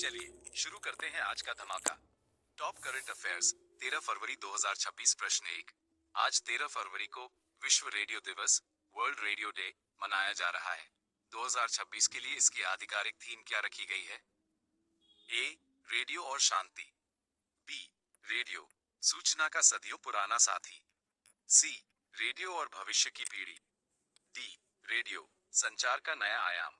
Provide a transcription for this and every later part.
चलिए शुरू करते हैं आज का धमाका। टॉप करंट अफेयर्स 13 फरवरी 2026 प्रश्न 1। आज 13 फरवरी को विश्व रेडियो दिवस वर्ल्ड रेडियो डे मनाया जा रहा है। 2026 के लिए इसकी आधिकारिक थीम क्या रखी गई है? ए, रेडियो और शांति। बी, रेडियो सूचना का सदियों पुराना साथी। सी, रेडियो और भविष्य की पीढ़ी। डी, रेडियो संचार का नया आयाम।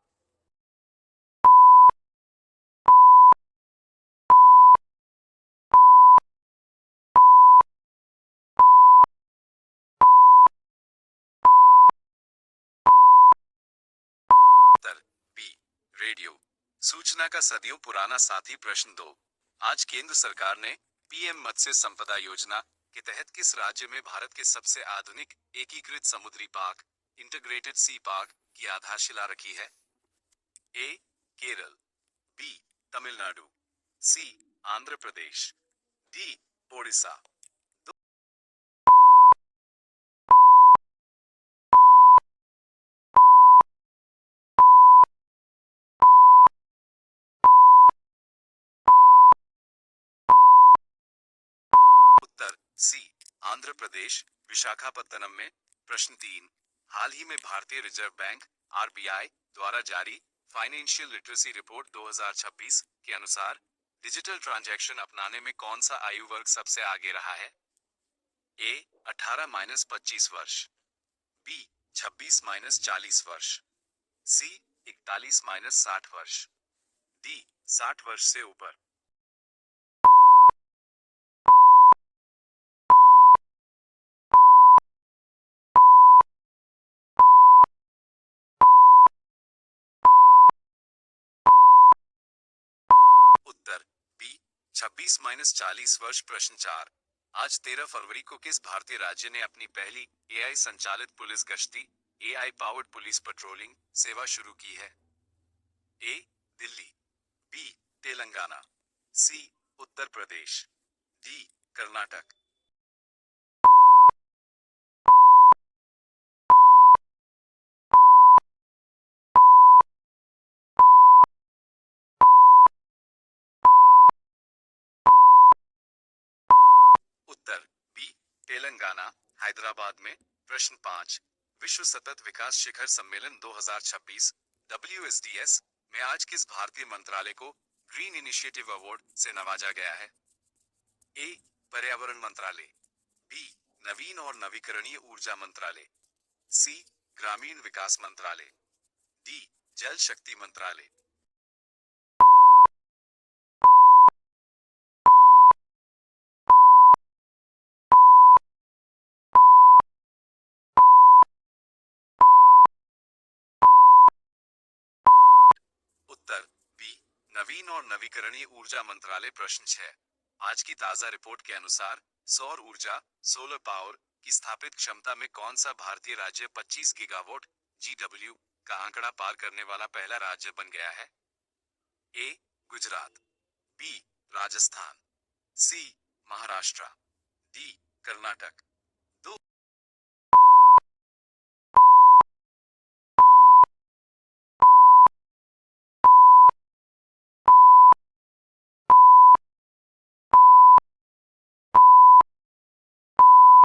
उत्तर बी, रेडियो सूचना का सदियों पुराना साथी। प्रश्न 2। आज केंद्र सरकार ने पीएम मत्स्य संपदा योजना के तहत किस राज्य में भारत के सबसे आधुनिक एकीकृत समुद्री पार्क इंटीग्रेटेड सी पार्क की आधारशिला रखी है? ए, केरल। बी, तमिलनाडु। सी, आंध्र प्रदेश। डी, ओडिशा। उत्तर सी, आंध्र प्रदेश विशाखापत्तनम में। प्रश्न 3। हाल ही में भारतीय रिजर्व बैंक आरबीआई द्वारा जारी फाइनेंशियल लिटरेसी रिपोर्ट 2026 के अनुसार डिजिटल ट्रांजैक्शन अपनाने में कौन सा आयु वर्ग सबसे आगे रहा है? ए, 18-25 वर्ष। बी, 26-40 वर्ष। सी, 41-60 वर्ष। डी, 60 वर्ष से ऊपर। उत्तर बी, 26-40 वर्ष। प्रश्न 4। आज 13 फरवरी को किस भारतीय राज्य ने अपनी पहली एआई संचालित पुलिस गश्ती एआई पावर्ड पुलिस पेट्रोलिंग सेवा शुरू की है? ए, दिल्ली। बी, तेलंगाना। सी, उत्तर प्रदेश। डी, कर्नाटक। उत्तर बी, तेलंगाना, हैदराबाद में। प्रश्न 5। विश्व सतत विकास शिखर सम्मेलन 2026 WSDS में आज किस भारतीय मंत्रालय को ग्रीन इनिशिएटिव अवार्ड से नवाजा गया है? ए, पर्यावरण मंत्रालय। बी, नवीन और नवीकरणीय ऊर्जा मंत्रालय। सी, ग्रामीण विकास मंत्रालय। डी, जल शक्ति मंत्रालय। उत्तर बी, नवीन और नवीकरणीय ऊर्जा मंत्रालय। प्रश्न 6। आज की ताजा रिपोर्ट के अनुसार सौर ऊर्जा सोलर पावर की स्थापित क्षमता में कौन सा भारतीय राज्य 25 गीगावाट GW का आंकड़ा पार करने वाला पहला राज्य बन गया है? ए, गुजरात। बी, राजस्थान। सी, महाराष्ट्र। डी, कर्नाटक। दो।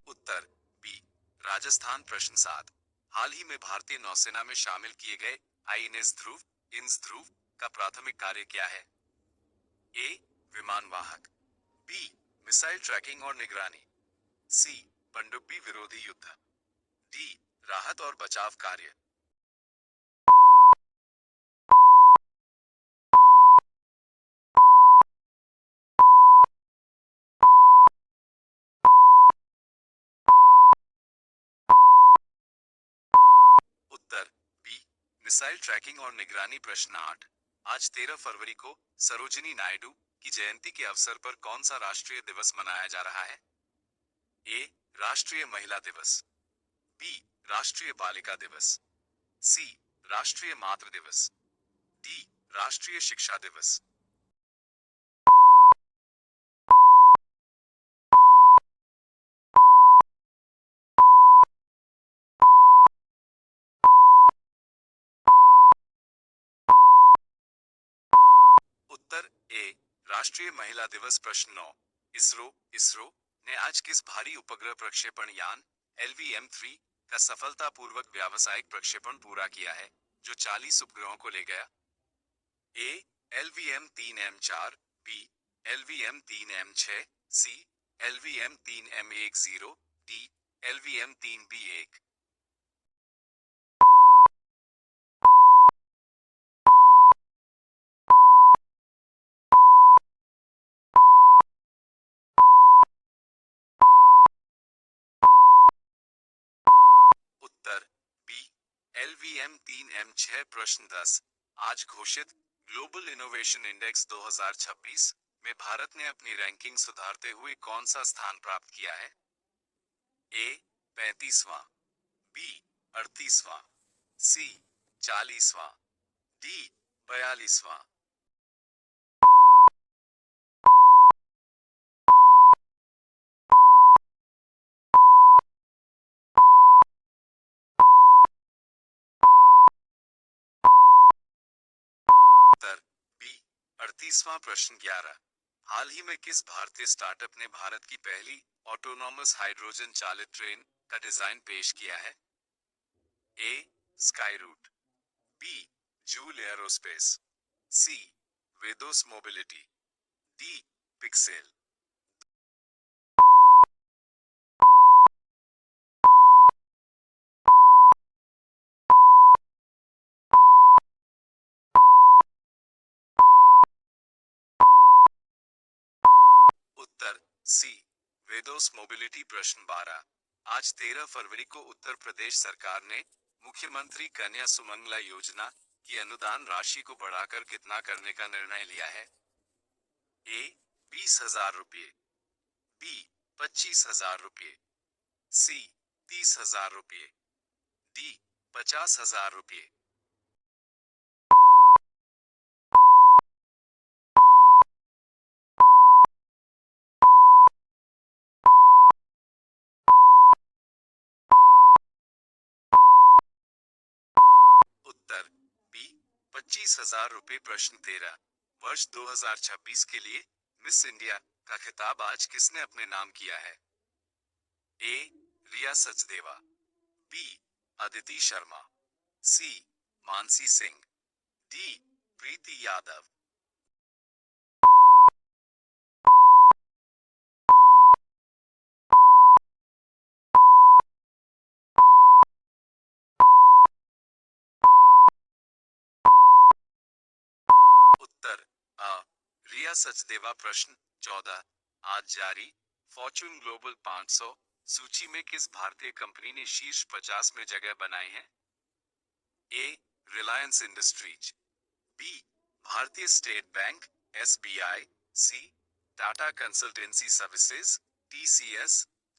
उत्तर बी, राजस्थान। प्रश्न 7। हाल ही में भारतीय नौसेना में शामिल किए गए आईएनएस ध्रुव इंस ध्रुव का प्राथमिक कार्य क्या है? ए, विमान वाहक। बी, मिसाइल ट्रैकिंग और निगरानी। सी, पनडुब्बी विरोधी युद्ध। डी, राहत और बचाव कार्य। उत्तर बी, मिसाइल ट्रैकिंग और निगरानी। प्रश्न 8। आज 13 फरवरी को सरोजिनी नायडू की जयंती के अवसर पर कौन सा राष्ट्रीय दिवस मनाया जा रहा है? ए, राष्ट्रीय महिला दिवस। बी, राष्ट्रीय बालिका दिवस। सी, राष्ट्रीय मातृ दिवस। डी, राष्ट्रीय शिक्षा दिवस। उत्तर ए राष्ट्रीय महिला दिवस। प्रश्न 9, इसरो इसरो ने आज किस भारी उपग्रह प्रक्षेपण यान LVM-3 का सफलतापूर्वक व्यावसायिक प्रक्षेपण पूरा किया है, जो 40 उपग्रहों को ले गया? ए LVM-3M4, बी LVM-3M6, सी LVM-3M10, डी LVM-3B1। उत्तर बी LVM-3M6। प्रश्न 10, आज घोषित ग्लोबल इनोवेशन इंडेक्स 2026 में भारत ने अपनी रैंकिंग सुधारते हुए कौन सा स्थान प्राप्त किया है? ए 35वां, बी 38वां, सी 40वां, डी 42वां। उत्तर बी 38वां। प्रश्न 11, हाल ही में किस भारतीय स्टार्टअप ने भारत की पहली ऑटोनॉमस हाइड्रोजन चालित ट्रेन का डिजाइन पेश किया है? A Skyroot, B Joule Aerospace, C Vedos Mobility, D Pixel. उत्तर सी वेदोस मोबिलिटी। प्रश्न 12, आज 13 फरवरी को उत्तर प्रदेश सरकार ने मुख्यमंत्री कन्या सुमंगला योजना की अनुदान राशि को बढ़ाकर कितना करने का निर्णय लिया है? ए 20,000 रुपये, बी 25,000 रुपये, सी 30,000 रुपये, डी 50,000 रुपये। उत्तर बी 25,000 रुपये। प्रश्न 13, वर्ष 2026 के लिए मिस इंडिया का खिताब आज किसने अपने नाम किया है? ए रिया सचदेवा, बी अदिति शर्मा, सी मानसी सिंह, डी प्रीति यादव। उत्तर आ रिया सचदेवा। प्रश्न 14, आज जारी फॉर्च्यून ग्लोबल 500 सूची में किस भारतीय कंपनी ने शीर्ष 50 में जगह बनाई है? A Reliance Industries, B Bharatiya State Bank SBI, C Tata Consultancy Services TCS,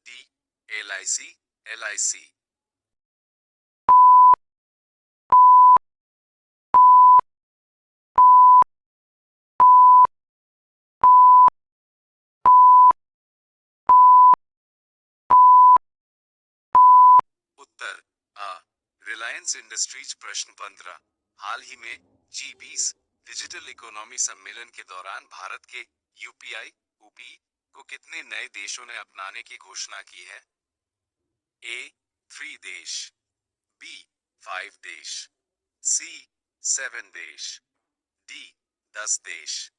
D LIC। उत्तर आ रिलायंस इंडस्ट्रीज। प्रश्न 15, हाल ही में G20 डिजिटल इकोनॉमी सम्मेलन के दौरान भारत के UPI को कितने नए देशों ने अपनाने की घोषणा की है? ए 3 देश, बी 5 देश, सी 7 देश, डी 10 देश।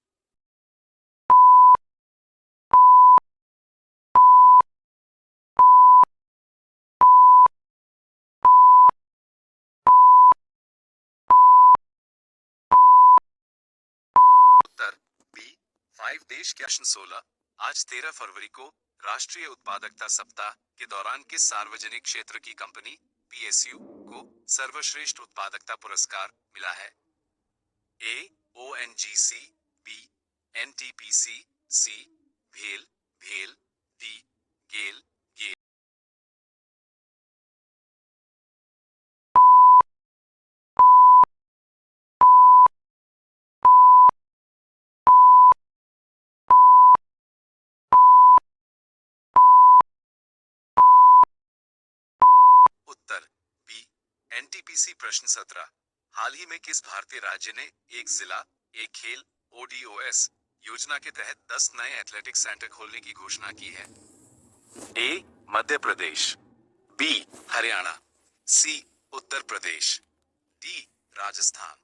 उत्तर बी 5 देश। प्रश्न 16, आज 13 फरवरी को राष्ट्रीय उत्पादकता सप्ताह के दौरान किस सार्वजनिक क्षेत्र की कंपनी PSU को सर्वश्रेष्ठ उत्पादकता पुरस्कार मिला है? ए ONGC, बी NTPC, सी भेल भेल, डी गेल गेल। उत्तर बी NTPC। प्रश्न 17, हाल ही में किस भारतीय राज्य ने एक जिला एक खेल ODOS योजना के तहत 10 नए एथलेटिक सेंटर खोलने की घोषणा की है? ए मध्य प्रदेश, बी हरियाणा, सी उत्तर प्रदेश, डी राजस्थान।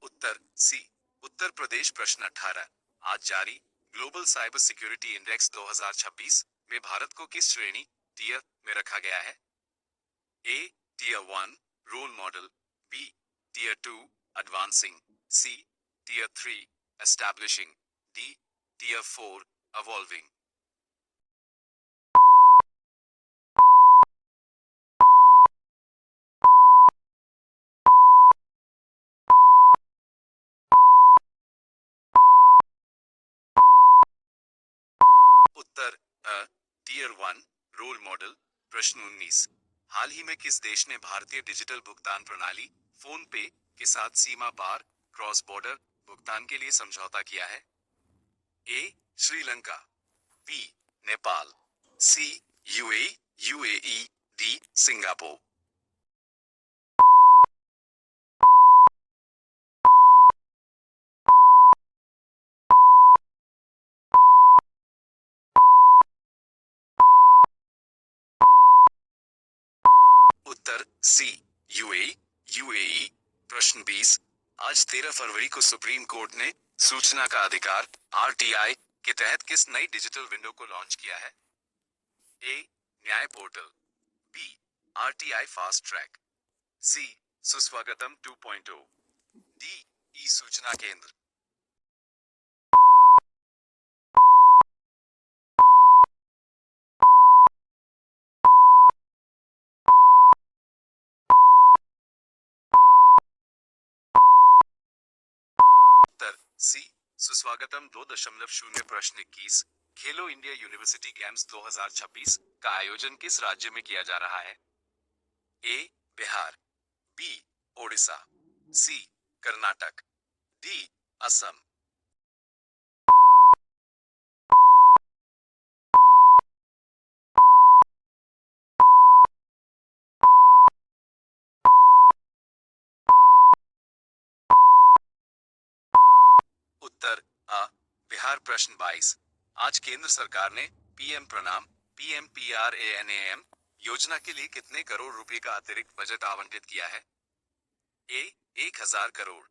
उत्तर सी उत्तर प्रदेश। प्रश्न 18 आज जारी ग्लोबल साइबर सिक्योरिटी इंडेक्स 2026 में भारत को किस श्रेणी टियर में रखा गया है? A tier 1 role model, B tier 2 advancing, C tier 3 establishing, D tier 4 evolving। उत्तर टियर 1 रोल मॉडल। प्रश्न 19 हाल ही में किस देश ने भारतीय डिजिटल भुगतान प्रणाली फोन पे के साथ सीमा पार क्रॉस बॉर्डर भुगतान के लिए समझौता किया है? ए श्रीलंका, बी नेपाल, सी यूएई, डी सिंगापुर। उत्तर सी यूएई। प्रश्न 20 आज 13 फरवरी को सुप्रीम कोर्ट ने सूचना का अधिकार आरटीआई के तहत किस नई डिजिटल विंडो को लॉन्च किया है? A Nyaya portal, B RTI fast track, C Suswagatam 2.0, D E सूचना केंद्र। उत्तर सी सुस्वागतम 2.0। प्रश्न 21 खेलो इंडिया यूनिवर्सिटी गेम्स 2026 का आयोजन किस राज्य में किया जा रहा है? ए बिहार, बी ओडिशा, सी कर्नाटक, डी असम। उत्तर अ बिहार। प्रश्न 22 आज केंद्र सरकार ने पीएम प्रणाम पीएम योजना के लिए कितने करोड़ रुपए का अतिरिक्त बजट आवंटित किया है? ए 1000 करोड़,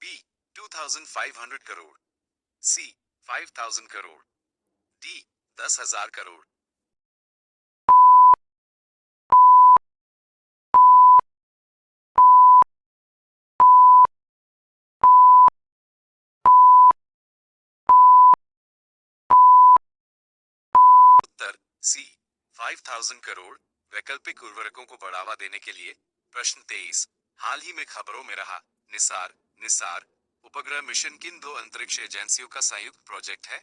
बी 2500 करोड़, सी 5000 करोड़, डी 10,000 करोड़। उत्तर सी 5000 करोड़। वैकल्पिक उर्वरकों को बढ़ावा देने के लिए। प्रश्न 23 हाल ही में खबरों में रहा निसार निसार उपग्रह मिशन किन दो अंतरिक्ष एजेंसियों का संयुक्त प्रोजेक्ट है?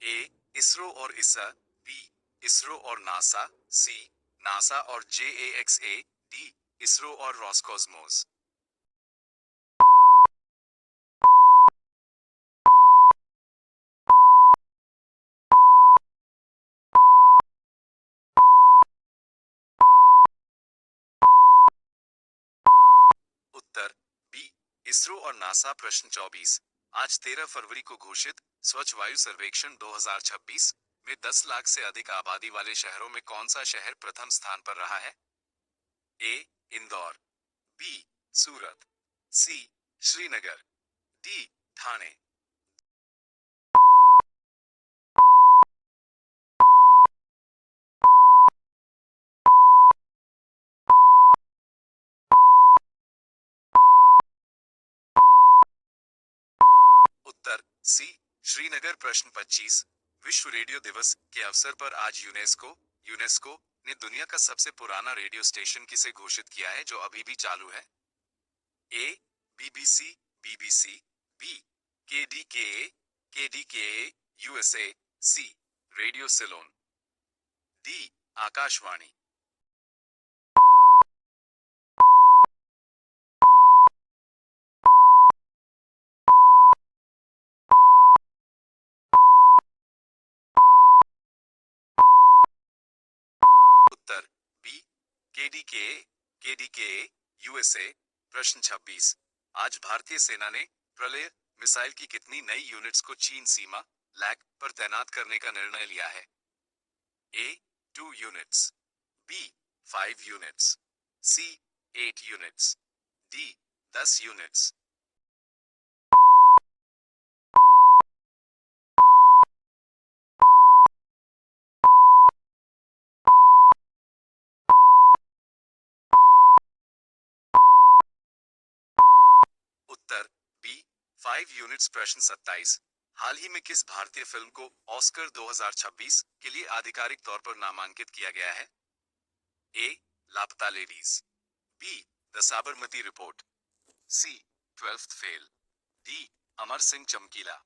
ए इसरो और इसा, बी इसरो और नासा, सी नासा और JAXA, डी इसरो और रॉसकॉस्मोस। उत्तर बी इसरो और नासा। प्रश्न 24 आज 13 फरवरी को घोषित स्वच्छ वायु सर्वेक्षण 2026 में 10 लाख से अधिक आबादी वाले शहरों में कौन सा शहर प्रथम स्थान पर रहा है? ए इंदौर, बी सूरत, सी श्रीनगर, डी ठाणे। उत्तर सी श्रीनगर। प्रश्न 25 विश्व रेडियो दिवस के अवसर पर आज यूनेस्को ने दुनिया का सबसे पुराना रेडियो स्टेशन किसे घोषित किया है जो अभी भी चालू है? A BBC, B KDK USA, C radio Ceylon, D Akashvani. उत्तर बी केडीके यूएसए। प्रश्न 26। आज भारतीय सेना ने प्रलय मिसाइल की कितनी नई यूनिट्स को चीन सीमा लैक पर तैनात करने का निर्णय लिया है? ए 2 यूनिट्स, बी 5 यूनिट्स, सी 8 यूनिट्स, डी 10 यूनिट्स। उत्तर बी 5 यूनिट्स। प्रश्न 27। हाल ही में किस भारतीय फिल्म को ऑस्कर 2026 के लिए आधिकारिक तौर पर नामांकित किया गया है? A Laapataa Ladies, B the Sabarmati report, C 12th fail, D Amar Singh Chamkila.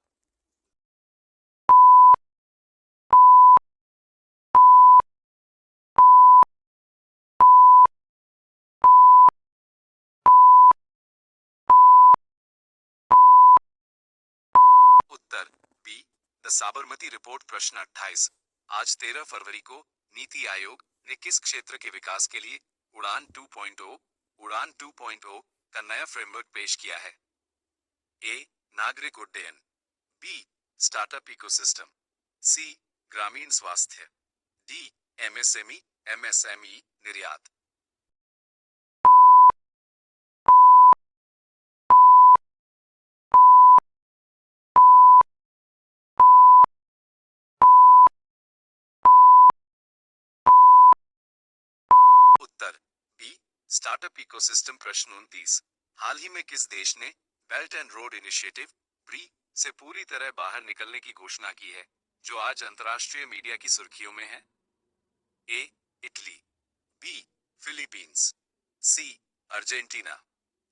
उत्तर बी द साबरमती रिपोर्ट। प्रश्न 28। आज 13 फरवरी को नीति आयोग ने किस क्षेत्र के विकास के लिए उड़ान 2.0 का नया फ्रेमवर्क पेश किया है? ए नागरिक उड्डयन, बी स्टार्टअप इकोसिस्टम, सी ग्रामीण स्वास्थ्य, डी एमएसएमई निर्यात। उत्तर बी स्टार्टअप इकोसिस्टम। प्रश्न 29। हाल ही में किस देश ने बेल्ट एंड रोड इनिशिएटिव ब्री से पूरी तरह बाहर निकलने की घोषणा की है, जो आज अंतर्राष्ट्रीय मीडिया की सुर्खियों में है? A Italy, B Philippines, C Argentina,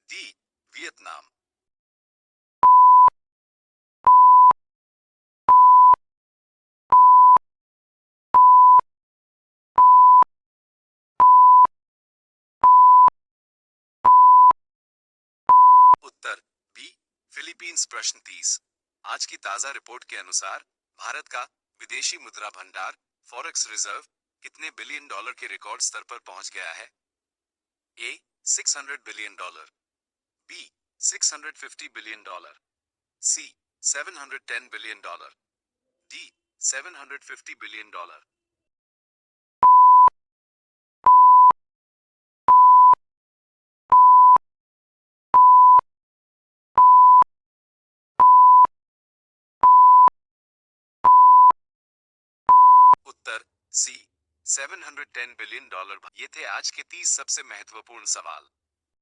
D Vietnam. उत्तर बी फिलीपींस। प्रश्न 30। आज की ताजा रिपोर्ट के अनुसार भारत का विदेशी मुद्रा भंडार फॉरेक्स रिजर्व कितने बिलियन डॉलर के रिकॉर्ड स्तर पर पहुंच गया है? A 600 billion dollar, B 650 billion dollar, C 710 billion dollar, D 750 billion dollar. उत्तर सी 710 बिलियन डॉलर। ये थे आज के 30 सबसे महत्वपूर्ण सवाल।